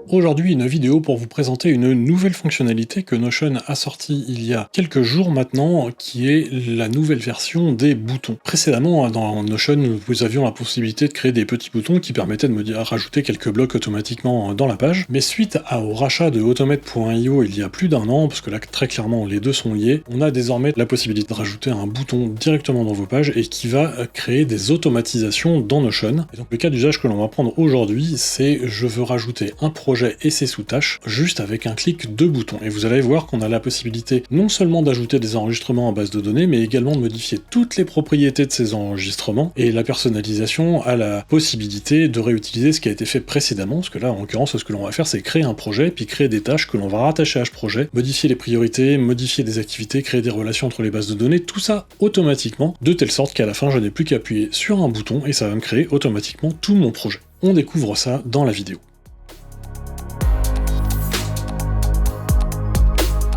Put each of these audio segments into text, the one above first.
Aujourd'hui, une vidéo pour vous présenter une nouvelle fonctionnalité que Notion a sortie il y a quelques jours maintenant, qui est la nouvelle version des boutons. Précédemment, dans Notion, nous avions la possibilité de créer des petits boutons qui permettaient de rajouter quelques blocs automatiquement dans la page, mais suite au rachat de Automate.io il y a plus d'un an, parce que là, très clairement, les deux sont liés, on a désormais la possibilité de rajouter un bouton directement dans vos pages et qui va créer des automatisations dans Notion. Et donc, le cas d'usage que l'on va prendre aujourd'hui, c'est je veux rajouter un projet et ses sous-tâches, juste avec un clic de bouton. Et vous allez voir qu'on a la possibilité non seulement d'ajouter des enregistrements en base de données, mais également de modifier toutes les propriétés de ces enregistrements, et la personnalisation a la possibilité de réutiliser ce qui a été fait précédemment, parce que là, en l'occurrence, ce que l'on va faire, c'est créer un projet, puis créer des tâches que l'on va rattacher à ce projet, modifier les priorités, modifier des activités, créer des relations entre les bases de données, tout ça automatiquement, de telle sorte qu'à la fin, je n'ai plus qu'à appuyer sur un bouton, et ça va me créer automatiquement tout mon projet. On découvre ça dans la vidéo.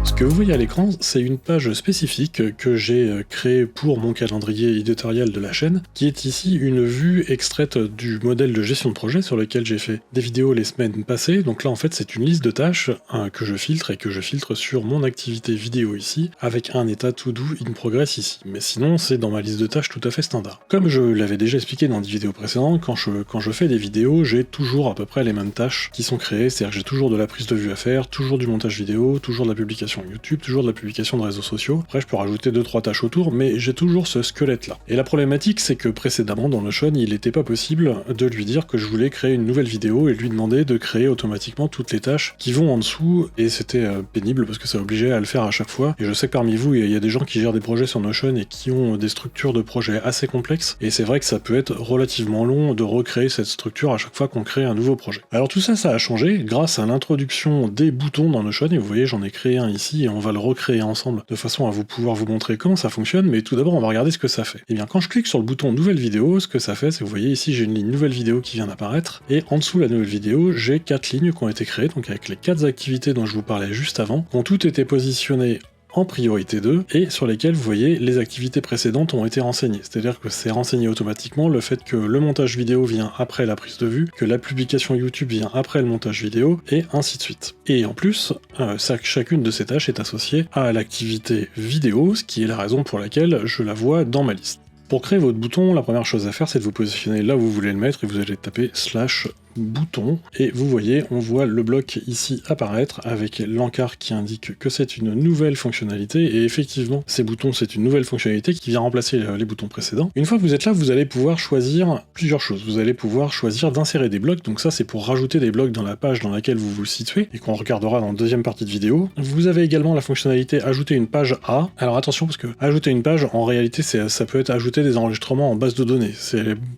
Ce que vous voyez à l'écran, c'est une page spécifique que j'ai créée pour mon calendrier éditorial de la chaîne, qui est ici une vue extraite du modèle de gestion de projet sur lequel j'ai fait des vidéos les semaines passées. Donc là, en fait, c'est une liste de tâches que je filtre et que je filtre sur mon activité vidéo ici, avec un état to do in progress ici. Mais sinon, c'est dans ma liste de tâches tout à fait standard. Comme je l'avais déjà expliqué dans des vidéos précédentes, quand je fais des vidéos, j'ai toujours à peu près les mêmes tâches qui sont créées, c'est-à-dire que j'ai toujours de la prise de vue à faire, toujours du montage vidéo, toujours de la publication YouTube, toujours de la publication de réseaux sociaux. Après, je peux rajouter 2-3 tâches autour, mais j'ai toujours ce squelette-là. Et la problématique, c'est que précédemment, dans Notion, il n'était pas possible de lui dire que je voulais créer une nouvelle vidéo et lui demander de créer automatiquement toutes les tâches qui vont en dessous, et c'était pénible parce que ça obligeait à le faire à chaque fois. Et je sais que parmi vous, il y a des gens qui gèrent des projets sur Notion et qui ont des structures de projets assez complexes, et c'est vrai que ça peut être relativement long de recréer cette structure à chaque fois qu'on crée un nouveau projet. Alors tout ça, ça a changé grâce à l'introduction des boutons dans Notion, et vous voyez, j'en ai créé un ici, et on va le recréer ensemble de façon à pouvoir vous montrer comment ça fonctionne, mais tout d'abord on va regarder ce que ça fait. Et bien quand je clique sur le bouton nouvelle vidéo, ce que ça fait, c'est que vous voyez ici j'ai une ligne nouvelle vidéo qui vient d'apparaître, et en dessous de la nouvelle vidéo, j'ai 4 lignes qui ont été créées, donc avec les 4 activités dont je vous parlais juste avant, qui ont toutes été positionnées en priorité 2, et sur lesquelles, vous voyez, les activités précédentes ont été renseignées. C'est-à-dire que c'est renseigné automatiquement le fait que le montage vidéo vient après la prise de vue, que la publication YouTube vient après le montage vidéo, et ainsi de suite. Et en plus, chacune de ces tâches est associée à l'activité vidéo, ce qui est la raison pour laquelle je la vois dans ma liste. Pour créer votre bouton, la première chose à faire, c'est de vous positionner là où vous voulez le mettre, et vous allez taper /bouton, et vous voyez, on voit le bloc ici apparaître avec l'encart qui indique que c'est une nouvelle fonctionnalité, et effectivement, ces boutons, c'est une nouvelle fonctionnalité qui vient remplacer les boutons précédents. Une fois que vous êtes là, vous allez pouvoir choisir plusieurs choses. Vous allez pouvoir choisir d'insérer des blocs, donc ça c'est pour rajouter des blocs dans la page dans laquelle vous vous situez, et qu'on regardera dans la deuxième partie de vidéo. Vous avez également la fonctionnalité ajouter une page A. Alors attention, parce que ajouter une page, en réalité, ça peut être ajouter des enregistrements en base de données.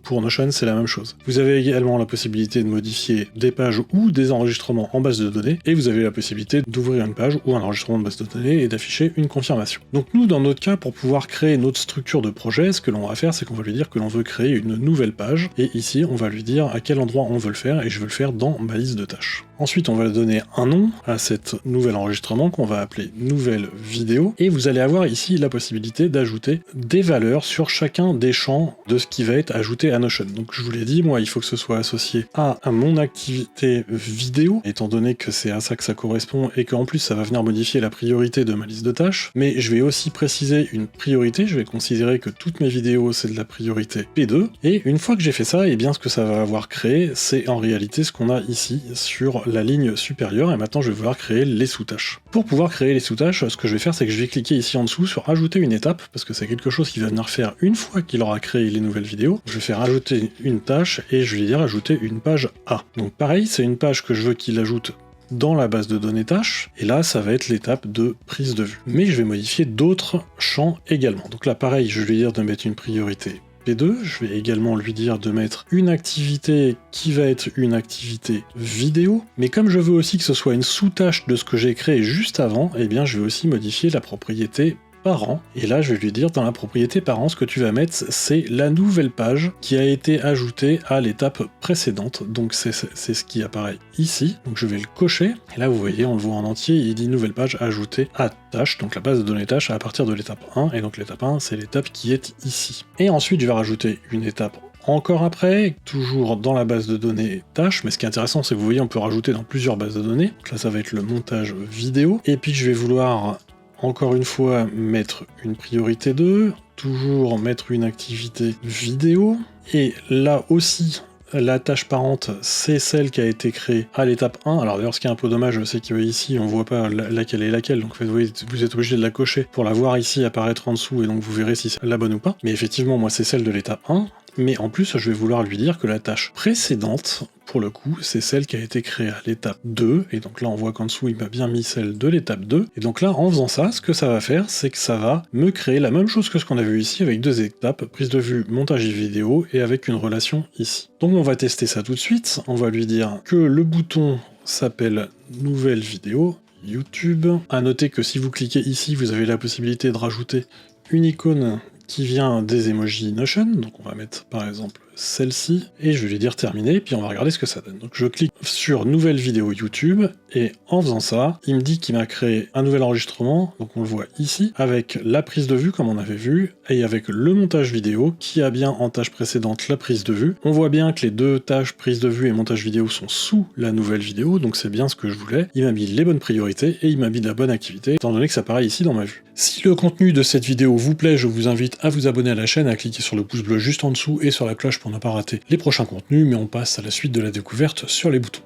Pour Notion, c'est la même chose. Vous avez également la possibilité de modifier des pages ou des enregistrements en base de données, et vous avez la possibilité d'ouvrir une page ou un enregistrement de base de données et d'afficher une confirmation. Donc nous, dans notre cas, pour pouvoir créer notre structure de projet, ce que l'on va faire, c'est qu'on va lui dire que l'on veut créer une nouvelle page, et ici, on va lui dire à quel endroit on veut le faire, et je veux le faire dans ma liste de tâches. Ensuite, on va donner un nom à cet nouvel enregistrement qu'on va appeler nouvelle vidéo, et vous allez avoir ici la possibilité d'ajouter des valeurs sur chacun des champs de ce qui va être ajouté à Notion. Donc je vous l'ai dit, moi, il faut que ce soit associé à mon activité vidéo, étant donné que c'est à ça que ça correspond, et qu'en plus ça va venir modifier la priorité de ma liste de tâches, mais je vais aussi préciser une priorité, je vais considérer que toutes mes vidéos c'est de la priorité P2, et une fois que j'ai fait ça, et bien ce que ça va avoir créé, c'est en réalité ce qu'on a ici sur la ligne supérieure, et maintenant je vais vouloir créer les sous-tâches. Pour pouvoir créer les sous-tâches, ce que je vais faire, c'est que je vais cliquer ici en dessous sur ajouter une étape, parce que c'est quelque chose qui va venir faire une fois qu'il aura créé les nouvelles vidéos. Je vais faire ajouter une tâche, et je vais dire ajouter une page A. Donc pareil, c'est une page que je veux qu'il ajoute dans la base de données tâches, et là ça va être l'étape de prise de vue. Mais je vais modifier d'autres champs également. Donc là pareil, je vais lui dire de mettre une priorité P2, je vais également lui dire de mettre une activité qui va être une activité vidéo, mais comme je veux aussi que ce soit une sous-tâche de ce que j'ai créé juste avant, eh bien je vais aussi modifier la propriété parent, et là je vais lui dire dans la propriété parent, ce que tu vas mettre c'est la nouvelle page qui a été ajoutée à l'étape précédente, donc c'est ce qui apparaît ici, donc je vais le cocher, et là vous voyez on le voit en entier, il dit nouvelle page ajoutée à tâche, donc la base de données tâche à partir de l'étape 1, et donc l'étape 1 c'est l'étape qui est ici. Et ensuite je vais rajouter une étape encore après, toujours dans la base de données tâches, mais ce qui est intéressant c'est que vous voyez on peut rajouter dans plusieurs bases de données, donc là ça va être le montage vidéo, et puis je vais vouloir encore une fois mettre une priorité 2, toujours mettre une activité vidéo, et là aussi la tâche parente, c'est celle qui a été créée à l'étape 1. Alors d'ailleurs, ce qui est un peu dommage, c'est qu'ici, on voit pas laquelle est laquelle, donc vous êtes obligé de la cocher pour la voir ici apparaître en dessous, et donc vous verrez si c'est la bonne ou pas. Mais effectivement, moi, c'est celle de l'étape 1, mais en plus, je vais vouloir lui dire que la tâche précédente, pour le coup, c'est celle qui a été créée à l'étape 2, et donc là, on voit qu'en dessous, il m'a bien mis celle de l'étape 2, et donc là, en faisant ça, ce que ça va faire, c'est que ça va me créer la même chose que ce qu'on a vu ici, avec 2 étapes, prise de vue, montage vidéo, et avec une relation ici. Donc on va tester ça tout de suite, on va lui dire que le bouton s'appelle nouvelle vidéo, YouTube. À noter que si vous cliquez ici, vous avez la possibilité de rajouter une icône qui vient des emojis Notion, donc on va mettre par exemple celle-ci, et je vais lui dire terminer, puis on va regarder ce que ça donne. Donc je clique sur nouvelle vidéo YouTube, et en faisant ça, il me dit qu'il m'a créé un nouvel enregistrement, donc on le voit ici, avec la prise de vue comme on avait vu, et avec le montage vidéo, qui a bien en tâche précédente la prise de vue. On voit bien que les deux tâches prise de vue et montage vidéo sont sous la nouvelle vidéo, donc c'est bien ce que je voulais. Il m'a mis les bonnes priorités, et il m'a mis de la bonne activité, étant donné que ça apparaît ici dans ma vue. Si le contenu de cette vidéo vous plaît, je vous invite à vous abonner à la chaîne, à cliquer sur le pouce bleu juste en dessous et sur la cloche pour ne pas rater les prochains contenus, mais on passe à la suite de la découverte sur les boutons.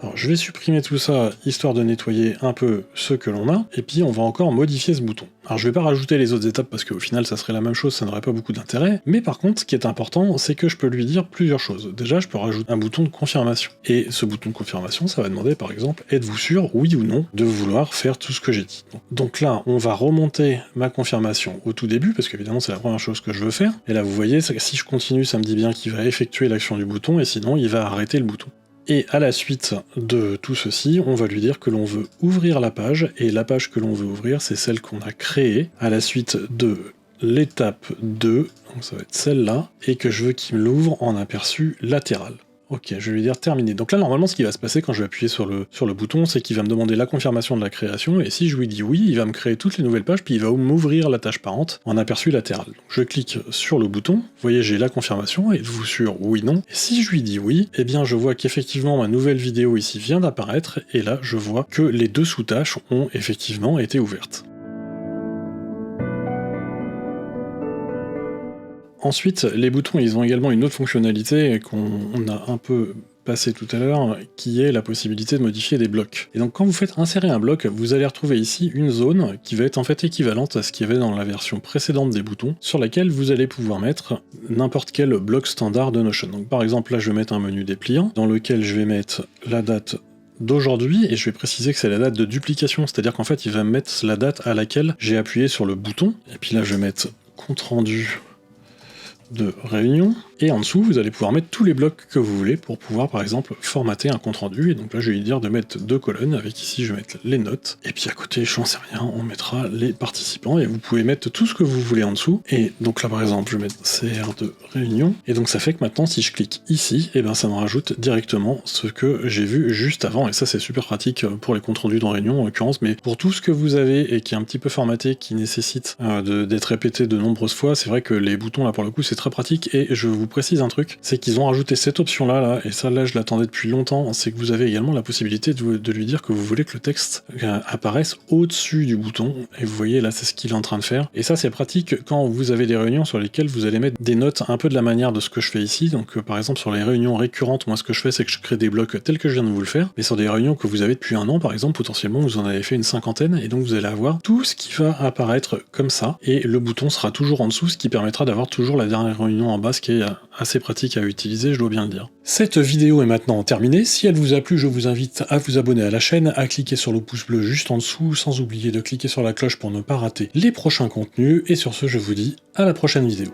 Alors je vais supprimer tout ça, histoire de nettoyer un peu ce que l'on a, et puis on va encore modifier ce bouton. Alors je vais pas rajouter les autres étapes parce qu'au final ça serait la même chose, ça n'aurait pas beaucoup d'intérêt, mais par contre ce qui est important c'est que je peux lui dire plusieurs choses. Déjà je peux rajouter un bouton de confirmation, et ce bouton de confirmation ça va demander par exemple êtes-vous sûr, oui ou non, de vouloir faire tout ce que j'ai dit. Donc là on va remonter ma confirmation au tout début, parce qu'évidemment c'est la première chose que je veux faire, et là vous voyez si je continue ça me dit bien qu'il va effectuer l'action du bouton, et sinon il va arrêter le bouton. Et à la suite de tout ceci, on va lui dire que l'on veut ouvrir la page, et la page que l'on veut ouvrir, c'est celle qu'on a créée à la suite de l'étape 2, donc ça va être celle-là, et que je veux qu'il me l'ouvre en aperçu latéral. Ok, je vais lui dire terminé. Donc là, normalement, ce qui va se passer quand je vais appuyer sur le bouton, c'est qu'il va me demander la confirmation de la création, et si je lui dis oui, il va me créer toutes les nouvelles pages, puis il va m'ouvrir la tâche parente en aperçu latéral. Donc je clique sur le bouton, vous voyez, j'ai la confirmation, êtes-vous sûr, oui, non. Et si je lui dis oui, eh bien je vois qu'effectivement ma nouvelle vidéo ici vient d'apparaître, et là, je vois que les deux sous-tâches ont effectivement été ouvertes. Ensuite, les boutons, ils ont également une autre fonctionnalité qu'on a un peu passé tout à l'heure, qui est la possibilité de modifier des blocs. Et donc quand vous faites insérer un bloc, vous allez retrouver ici une zone qui va être en fait équivalente à ce qu'il y avait dans la version précédente des boutons, sur laquelle vous allez pouvoir mettre n'importe quel bloc standard de Notion. Donc par exemple là je vais mettre un menu dépliant, dans lequel je vais mettre la date d'aujourd'hui, et je vais préciser que c'est la date de duplication, c'est-à-dire qu'en fait il va me mettre la date à laquelle j'ai appuyé sur le bouton, et puis là je vais mettre compte rendu de réunion, et en dessous vous allez pouvoir mettre tous les blocs que vous voulez pour pouvoir par exemple formater un compte rendu, et donc là je vais lui dire de mettre 2 colonnes, avec ici je vais mettre les notes, et puis à côté j'en sais rien, on mettra les participants, et vous pouvez mettre tout ce que vous voulez en dessous, et donc là par exemple je vais mettre CR de réunion, et donc ça fait que maintenant si je clique ici, et ben ça me rajoute directement ce que j'ai vu juste avant, et ça c'est super pratique pour les comptes rendus de réunion en l'occurrence, mais pour tout ce que vous avez et qui est un petit peu formaté, qui nécessite d'être répété de nombreuses fois, c'est vrai que les boutons là pour le coup c'est très pratique, et je vous précise un truc, c'est qu'ils ont rajouté cette option là, et ça là je l'attendais depuis longtemps, c'est que vous avez également la possibilité de lui dire que vous voulez que le texte apparaisse au-dessus du bouton, et vous voyez là c'est ce qu'il est en train de faire, et ça c'est pratique quand vous avez des réunions sur lesquelles vous allez mettre des notes un peu de la manière de ce que je fais ici. Donc par exemple sur les réunions récurrentes, moi ce que je fais c'est que je crée des blocs tels que je viens de vous le faire, mais sur des réunions que vous avez depuis un an par exemple, potentiellement vous en avez fait une cinquantaine, et donc vous allez avoir tout ce qui va apparaître comme ça, et le bouton sera toujours en dessous, ce qui permettra d'avoir toujours la dernière réunion en bas, ce qui est assez pratique à utiliser, je dois bien le dire. Cette vidéo est maintenant terminée, si elle vous a plu, je vous invite à vous abonner à la chaîne, à cliquer sur le pouce bleu juste en dessous, sans oublier de cliquer sur la cloche pour ne pas rater les prochains contenus, et sur ce je vous dis à la prochaine vidéo.